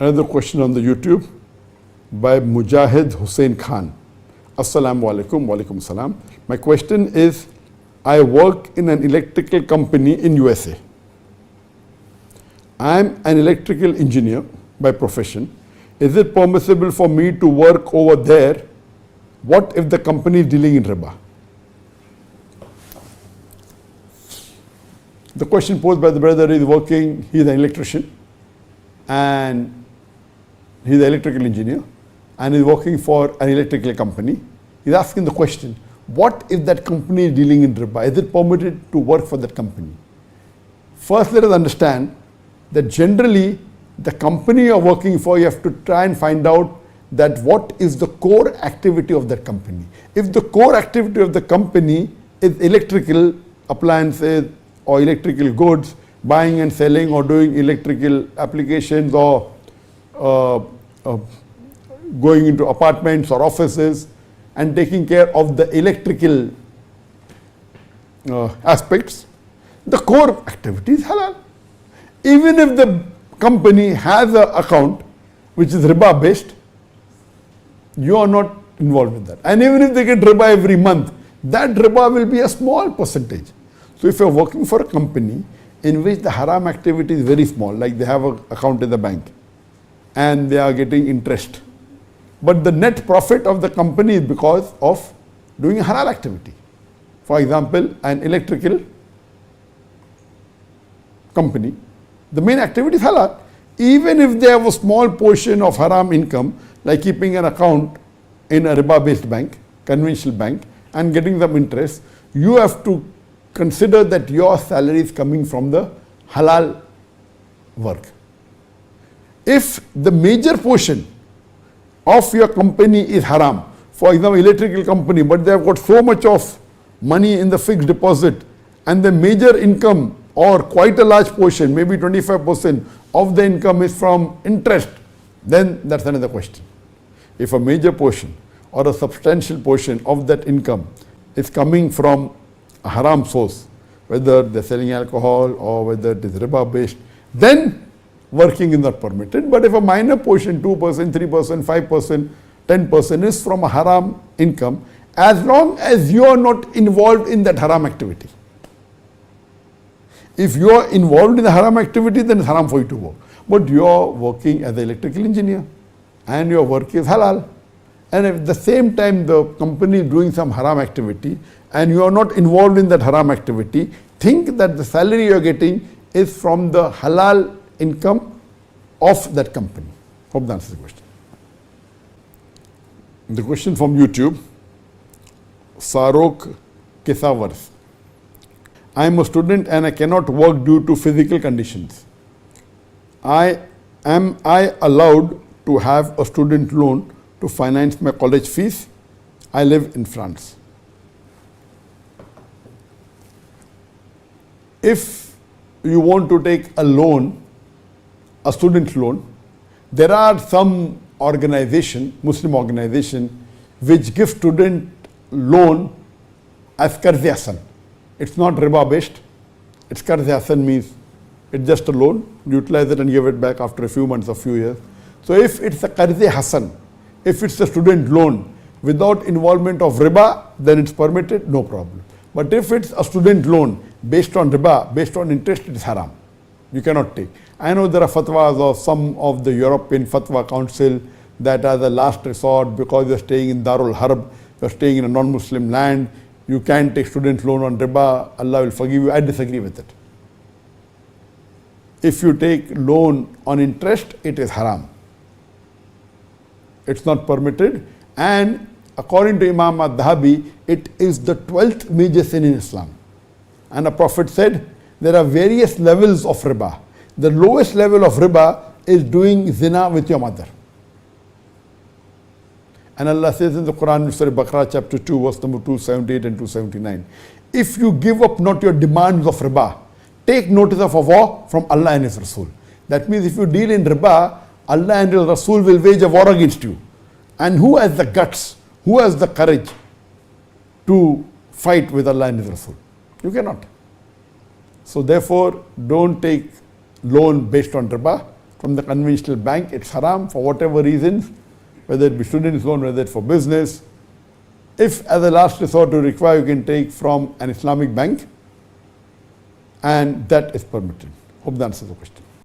Another question on the YouTube by Mujahid Hussain Khan. Assalamu alaikum, wa alaikum salam. My question is, I work in an electrical company in USA. I am an electrical engineer by profession. Is it permissible for me to work over there? What if the company is dealing in riba? The question posed by the brother is working, he is an electrician and he is an electrical engineer and is working for an electrical company. He is asking the question, what if that company is dealing in riba? Is it permitted to work for that company? First, let us understand that generally the company you are working for, you have to try and find out that what is the core activity of that company. If the core activity of the company is electrical appliances or electrical goods, buying and selling or doing electrical applications or going into apartments or offices and taking care of the electrical aspects, the core activity is halal. Even if the company has an account which is riba based, you are not involved with that. And even if they get riba every month, that riba will be a small percentage. So if you are working for a company in which the haram activity is very small, like they have an account in the bank and they are getting interest, but the net profit of the company is because of doing a halal activity. For example, an electrical company, the main activity is halal. Even if they have a small portion of haram income, like keeping an account in a riba-based bank, conventional bank, and getting some interest, you have to consider that your salary is coming from the halal work. If the major portion of your company is haram, for example, electrical company, but they have got so much of money in the fixed deposit and the major income or quite a large portion, maybe 25% of the income is from interest, then that's another question. If a major portion or a substantial portion of that income is coming from a haram source, whether they're selling alcohol or whether it is riba based, then working is not permitted. But if a minor portion, 2%, 3%, 5%, 10% is from a haram income, as long as you are not involved in that haram activity. If you are involved in the haram activity, then it's haram for you to work. But you are working as an electrical engineer and your work is halal. And at the same time the company is doing some haram activity and you are not involved in that haram activity, think that the salary you are getting is from the halal income of that company. Hope that answers the question. The question from YouTube, Sarok Kesavars. I am a student and I cannot work due to physical conditions. Am I allowed to have a student loan to finance my college fees? I live in France. If you want to take a loan, a student loan, there are some organization, Muslim organization, which give student loan as qarz hasan. It's not riba based. It's qarz hasan, means it's just a loan. Utilize it and give it back after a few months or few years. So if it's a qarz hasan, if it's a student loan without involvement of riba, then it's permitted, no problem. But if it's a student loan based on riba, based on interest, it is haram. You cannot take. I know there are fatwas of some of the European Fatwa Council that as a last resort, because you're staying in Darul Harb, you're staying in a non-Muslim land, you can't take student loan on riba, Allah will forgive you. I disagree with it. If you take loan on interest, it is haram. It's not permitted, and according to Imam al-Dhahabi, it is the 12th major sin in Islam. And the Prophet said there are various levels of riba. The lowest level of riba is doing zina with your mother. And Allah says in the Quran, Surah Baqarah chapter 2, verse number 278 and 279, if you give up not your demands of riba, take notice of a war from Allah and His Rasul. That means if you deal in riba, Allah and His Rasul will wage a war against you. And who has the guts, who has the courage to fight with Allah and His Rasul? You cannot. So therefore, don't take loan based on riba. from the conventional bank, it's haram for whatever reasons, whether it be student's loan, whether it's for business. If as a last resort to require, you can take from an Islamic bank, and that is permitted. Hope that answers the question.